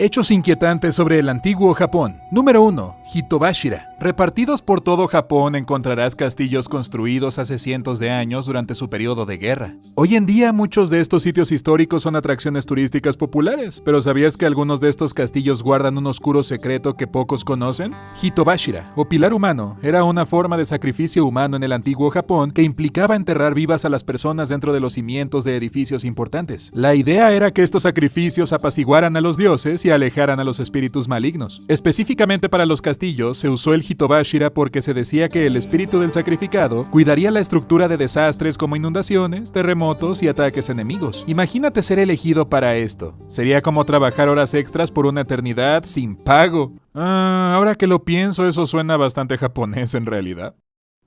Hechos inquietantes sobre el antiguo Japón. Número 1. Hitobashira. Repartidos por todo Japón encontrarás castillos construidos hace cientos de años durante su periodo de guerra. Hoy en día muchos de estos sitios históricos son atracciones turísticas populares, pero ¿sabías que algunos de estos castillos guardan un oscuro secreto que pocos conocen? Hitobashira, o pilar humano, era una forma de sacrificio humano en el antiguo Japón que implicaba enterrar vivas a las personas dentro de los cimientos de edificios importantes. La idea era que estos sacrificios apaciguaran a los dioses y alejaran a los espíritus malignos. Específicamente para los castillos se usó el Hitobashira porque se decía que el espíritu del sacrificado cuidaría la estructura de desastres como inundaciones, terremotos y ataques enemigos. Imagínate ser elegido para esto. Sería como trabajar horas extras por una eternidad sin pago. Ahora que lo pienso, eso suena bastante japonés en realidad.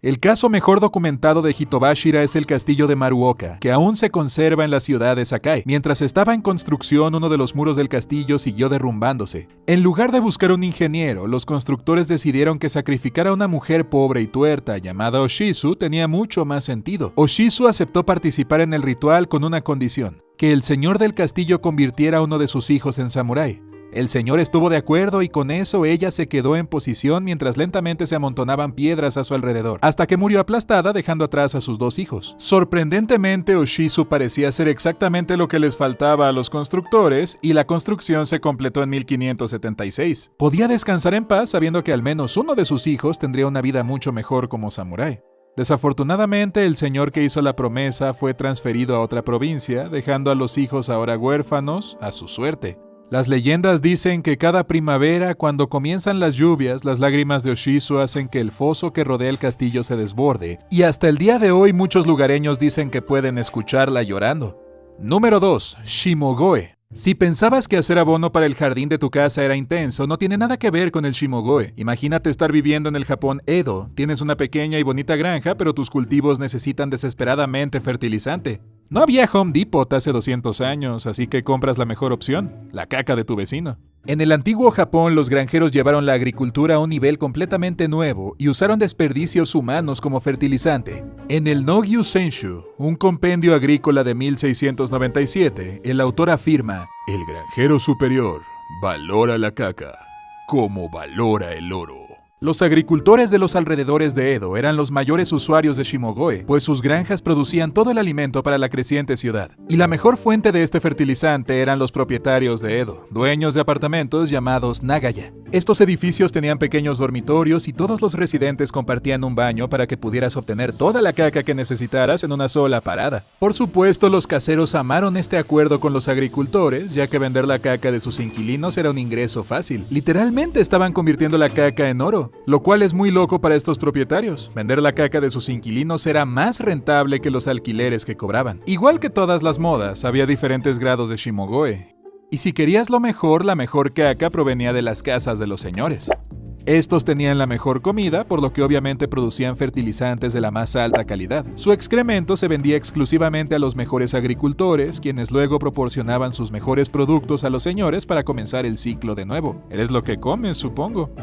El caso mejor documentado de Hitobashira es el castillo de Maruoka, que aún se conserva en la ciudad de Sakai. Mientras estaba en construcción, uno de los muros del castillo siguió derrumbándose. En lugar de buscar un ingeniero, los constructores decidieron que sacrificar a una mujer pobre y tuerta llamada Oshizu tenía mucho más sentido. Oshizu aceptó participar en el ritual con una condición: que el señor del castillo convirtiera a uno de sus hijos en samurái. El señor estuvo de acuerdo y con eso ella se quedó en posición mientras lentamente se amontonaban piedras a su alrededor, hasta que murió aplastada dejando atrás a sus dos hijos. Sorprendentemente, Oshizu parecía ser exactamente lo que les faltaba a los constructores y la construcción se completó en 1576. Podía descansar en paz sabiendo que al menos uno de sus hijos tendría una vida mucho mejor como samurái. Desafortunadamente, el señor que hizo la promesa fue transferido a otra provincia, dejando a los hijos ahora huérfanos a su suerte. Las leyendas dicen que cada primavera, cuando comienzan las lluvias, las lágrimas de Oshizu hacen que el foso que rodea el castillo se desborde, y hasta el día de hoy muchos lugareños dicen que pueden escucharla llorando. Número 2. Shimogoe. Si pensabas que hacer abono para el jardín de tu casa era intenso, no tiene nada que ver con el Shimogoe. Imagínate estar viviendo en el Japón Edo. Tienes una pequeña y bonita granja, pero tus cultivos necesitan desesperadamente fertilizante. No había Home Depot hace 200 años, así que compras la mejor opción, la caca de tu vecino. En el antiguo Japón, los granjeros llevaron la agricultura a un nivel completamente nuevo y usaron desperdicios humanos como fertilizante. En el No-Gyu Senshu, un compendio agrícola de 1697, el autor afirma: el granjero superior valora la caca como valora el oro. Los agricultores de los alrededores de Edo eran los mayores usuarios de Shimogoe, pues sus granjas producían todo el alimento para la creciente ciudad. Y la mejor fuente de este fertilizante eran los propietarios de Edo, dueños de apartamentos llamados Nagaya. Estos edificios tenían pequeños dormitorios y todos los residentes compartían un baño para que pudieras obtener toda la caca que necesitaras en una sola parada. Por supuesto, los caseros amaron este acuerdo con los agricultores, ya que vender la caca de sus inquilinos era un ingreso fácil. Literalmente estaban convirtiendo la caca en oro. Lo cual es muy loco para estos propietarios. Vender la caca de sus inquilinos era más rentable que los alquileres que cobraban. Igual que todas las modas, había diferentes grados de Shimogoe. Y si querías lo mejor, la mejor caca provenía de las casas de los señores. Estos tenían la mejor comida, por lo que obviamente producían fertilizantes de la más alta calidad. Su excremento se vendía exclusivamente a los mejores agricultores, quienes luego proporcionaban sus mejores productos a los señores para comenzar el ciclo de nuevo. Eres lo que comes, supongo.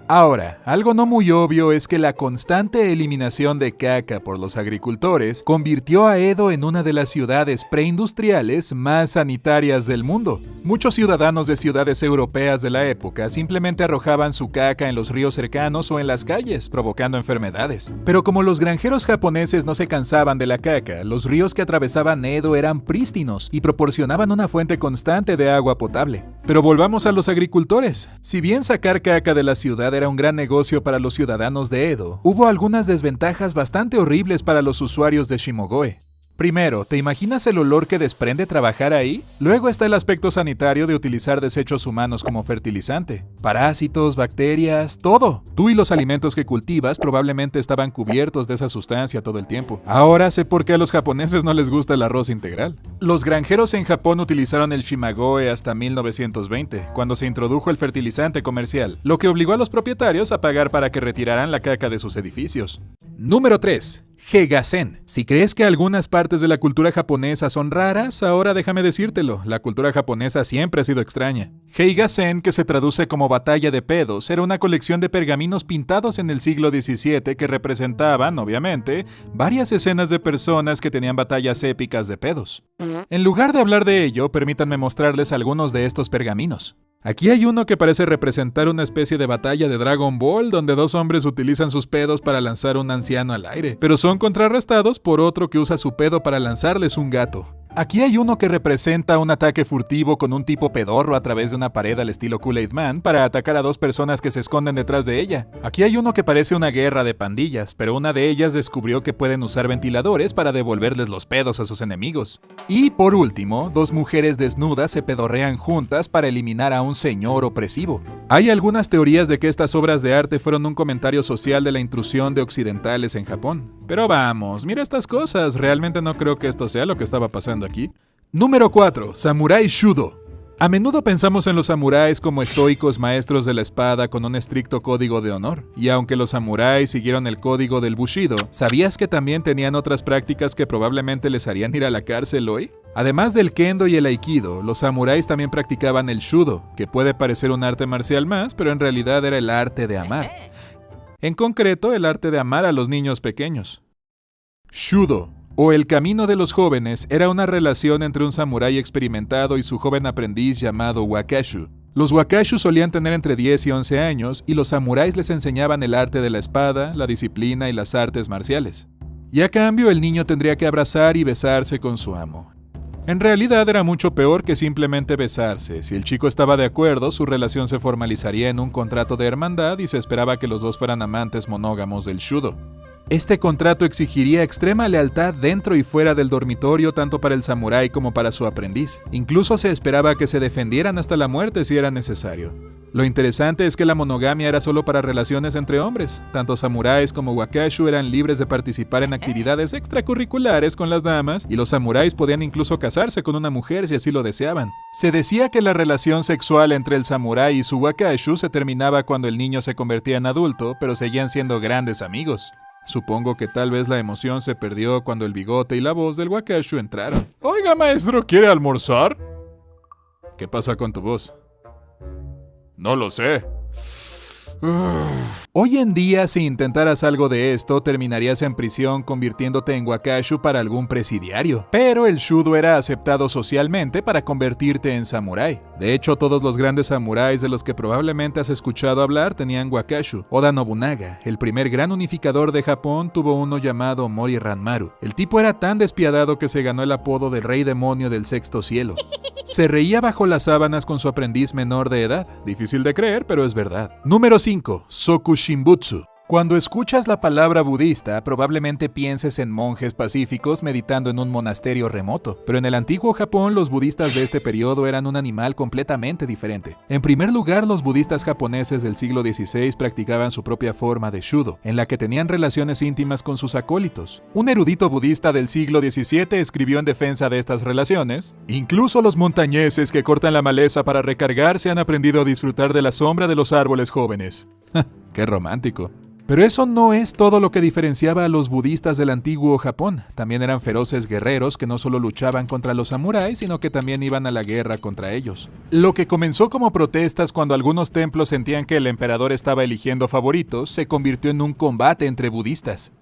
Ahora, algo no muy obvio es que la constante eliminación de caca por los agricultores convirtió a Edo en una de las ciudades preindustriales más sanitarias del mundo. Muchos ciudadanos de ciudades europeas de la época simplemente arrojaban su caca en los ríos cercanos o en las calles, provocando enfermedades. Pero como los granjeros japoneses no se cansaban de la caca, los ríos que atravesaban Edo eran prístinos y proporcionaban una fuente constante de agua potable. Pero volvamos a los agricultores. Si bien sacar caca de la ciudad era un gran negocio para los ciudadanos de Edo, hubo algunas desventajas bastante horribles para los usuarios de Shimogoe. Primero, ¿te imaginas el olor que desprende trabajar ahí? Luego está el aspecto sanitario de utilizar desechos humanos como fertilizante. Parásitos, bacterias, todo. Tú y los alimentos que cultivas probablemente estaban cubiertos de esa sustancia todo el tiempo. Ahora sé por qué a los japoneses no les gusta el arroz integral. Los granjeros en Japón utilizaron el Shimagoe hasta 1920, cuando se introdujo el fertilizante comercial, lo que obligó a los propietarios a pagar para que retiraran la caca de sus edificios. Número 3. Heigasen. Si crees que algunas partes de la cultura japonesa son raras, ahora déjame decírtelo, la cultura japonesa siempre ha sido extraña. Heigasen, que se traduce como batalla de pedos, era una colección de pergaminos pintados en el siglo XVII que representaban, obviamente, varias escenas de personas que tenían batallas épicas de pedos. En lugar de hablar de ello, permítanme mostrarles algunos de estos pergaminos. Aquí hay uno que parece representar una especie de batalla de Dragon Ball, donde dos hombres utilizan sus pedos para lanzar a un anciano al aire, pero son contrarrestados por otro que usa su pedo para lanzarles un gato. Aquí hay uno que representa un ataque furtivo con un tipo pedorro a través de una pared al estilo Kool-Aid Man para atacar a dos personas que se esconden detrás de ella. Aquí hay uno que parece una guerra de pandillas, pero una de ellas descubrió que pueden usar ventiladores para devolverles los pedos a sus enemigos. Y por último, dos mujeres desnudas se pedorrean juntas para eliminar a un señor opresivo. Hay algunas teorías de que estas obras de arte fueron un comentario social de la intrusión de occidentales en Japón. Pero vamos, mira estas cosas, realmente no creo que esto sea lo que estaba pasando aquí. Número 4. Samurai Shudo. A menudo pensamos en los samuráis como estoicos maestros de la espada con un estricto código de honor. Y aunque los samuráis siguieron el código del Bushido, ¿sabías que también tenían otras prácticas que probablemente les harían ir a la cárcel hoy? Además del kendo y el aikido, los samuráis también practicaban el shudo, que puede parecer un arte marcial más, pero en realidad era el arte de amar. En concreto, el arte de amar a los niños pequeños. Shudo, o el camino de los jóvenes, era una relación entre un samurái experimentado y su joven aprendiz llamado wakashu. Los wakashu solían tener entre 10 y 11 años y los samuráis les enseñaban el arte de la espada, la disciplina y las artes marciales. Y a cambio el niño tendría que abrazar y besarse con su amo. En realidad era mucho peor que simplemente besarse. Si el chico estaba de acuerdo, su relación se formalizaría en un contrato de hermandad y se esperaba que los dos fueran amantes monógamos del shudo. Este contrato exigiría extrema lealtad dentro y fuera del dormitorio tanto para el samurái como para su aprendiz. Incluso se esperaba que se defendieran hasta la muerte si era necesario. Lo interesante es que la monogamia era solo para relaciones entre hombres. Tanto samuráis como wakashu eran libres de participar en actividades extracurriculares con las damas, y los samuráis podían incluso casarse con una mujer si así lo deseaban. Se decía que la relación sexual entre el samurái y su wakashu se terminaba cuando el niño se convertía en adulto, pero seguían siendo grandes amigos. Supongo que tal vez la emoción se perdió cuando el bigote y la voz del wakashu entraron. Oiga, maestro, ¿quiere almorzar? ¿Qué pasa con tu voz? No lo sé. Hoy en día, si intentaras algo de esto, terminarías en prisión convirtiéndote en wakashu para algún presidiario. Pero el shudo era aceptado socialmente para convertirte en samurái. De hecho, todos los grandes samuráis de los que probablemente has escuchado hablar tenían wakashu. Oda Nobunaga, el primer gran unificador de Japón, tuvo uno llamado Mori Ranmaru. El tipo era tan despiadado que se ganó el apodo del rey demonio del sexto cielo. Se reía bajo las sábanas con su aprendiz menor de edad. Difícil de creer, pero es verdad. Número 5. Sokushinbutsu. Cuando escuchas la palabra budista, probablemente pienses en monjes pacíficos meditando en un monasterio remoto. Pero en el antiguo Japón, los budistas de este periodo eran un animal completamente diferente. En primer lugar, los budistas japoneses del siglo XVI practicaban su propia forma de shudo, en la que tenían relaciones íntimas con sus acólitos. Un erudito budista del siglo XVII escribió en defensa de estas relaciones: incluso los montañeses que cortan la maleza para recargarse han aprendido a disfrutar de la sombra de los árboles jóvenes. ¡Qué romántico! Pero eso no es todo lo que diferenciaba a los budistas del antiguo Japón. También eran feroces guerreros que no solo luchaban contra los samuráis, sino que también iban a la guerra contra ellos. Lo que comenzó como protestas cuando algunos templos sentían que el emperador estaba eligiendo favoritos, se convirtió en un combate entre budistas.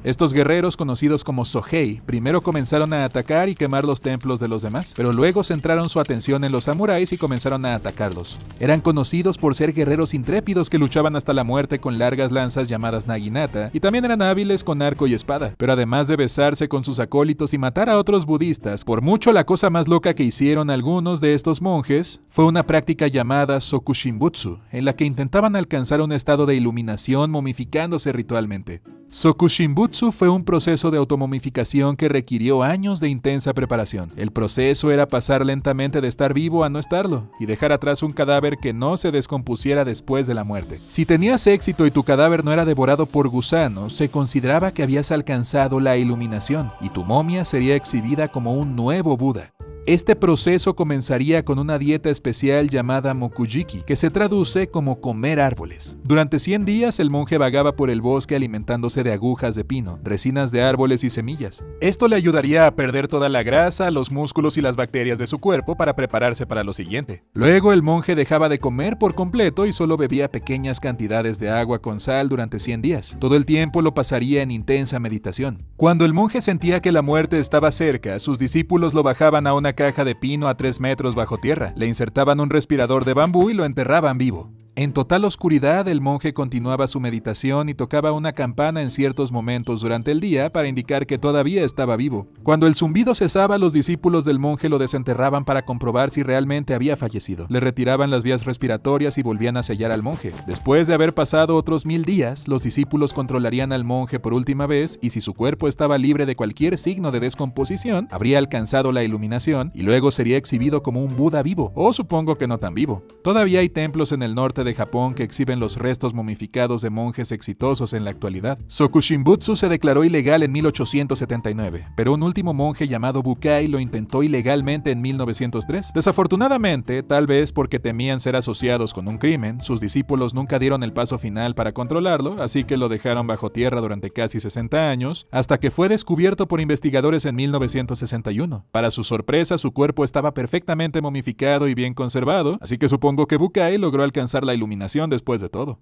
Estos guerreros, conocidos como Sohei, primero comenzaron a atacar y quemar los templos de los demás, pero luego centraron su atención en los samuráis y comenzaron a atacarlos. Eran conocidos por ser guerreros intrépidos que luchaban hasta la muerte con largas lanzas llamadas naginata, y también eran hábiles con arco y espada. Pero además de besarse con sus acólitos y matar a otros budistas, por mucho la cosa más loca que hicieron algunos de estos monjes fue una práctica llamada Sokushinbutsu, en la que intentaban alcanzar un estado de iluminación momificándose ritualmente. Sokushinbutsu fue un proceso de automomificación que requirió años de intensa preparación. El proceso era pasar lentamente de estar vivo a no estarlo, y dejar atrás un cadáver que no se descompusiera después de la muerte. Si tenías éxito y tu cadáver no era devorado por gusanos, se consideraba que habías alcanzado la iluminación, y tu momia sería exhibida como un nuevo Buda. Este proceso comenzaría con una dieta especial llamada mokujiki, que se traduce como comer árboles. Durante 100 días el monje vagaba por el bosque alimentándose de agujas de pino, resinas de árboles y semillas. Esto le ayudaría a perder toda la grasa, los músculos y las bacterias de su cuerpo para prepararse para lo siguiente. Luego el monje dejaba de comer por completo y solo bebía pequeñas cantidades de agua con sal durante 100 días. Todo el tiempo lo pasaría en intensa meditación. Cuando el monje sentía que la muerte estaba cerca, sus discípulos lo bajaban a una una caja de pino a 3 metros bajo tierra, le insertaban un respirador de bambú y lo enterraban vivo. En total oscuridad, el monje continuaba su meditación y tocaba una campana en ciertos momentos durante el día para indicar que todavía estaba vivo. Cuando el zumbido cesaba, los discípulos del monje lo desenterraban para comprobar si realmente había fallecido. Le retiraban las vías respiratorias y volvían a sellar al monje. Después de haber pasado otros 1000 días, los discípulos controlarían al monje por última vez y si su cuerpo estaba libre de cualquier signo de descomposición, habría alcanzado la iluminación y luego sería exhibido como un Buda vivo, o supongo que no tan vivo. Todavía hay templos en el norte de Japón que exhiben los restos momificados de monjes exitosos en la actualidad. Sokushinbutsu se declaró ilegal en 1879, pero un último monje llamado Bukai lo intentó ilegalmente en 1903. Desafortunadamente, tal vez porque temían ser asociados con un crimen, sus discípulos nunca dieron el paso final para controlarlo, así que lo dejaron bajo tierra durante casi 60 años, hasta que fue descubierto por investigadores en 1961. Para su sorpresa, su cuerpo estaba perfectamente momificado y bien conservado, así que supongo que Bukai logró alcanzar la iluminación después de todo.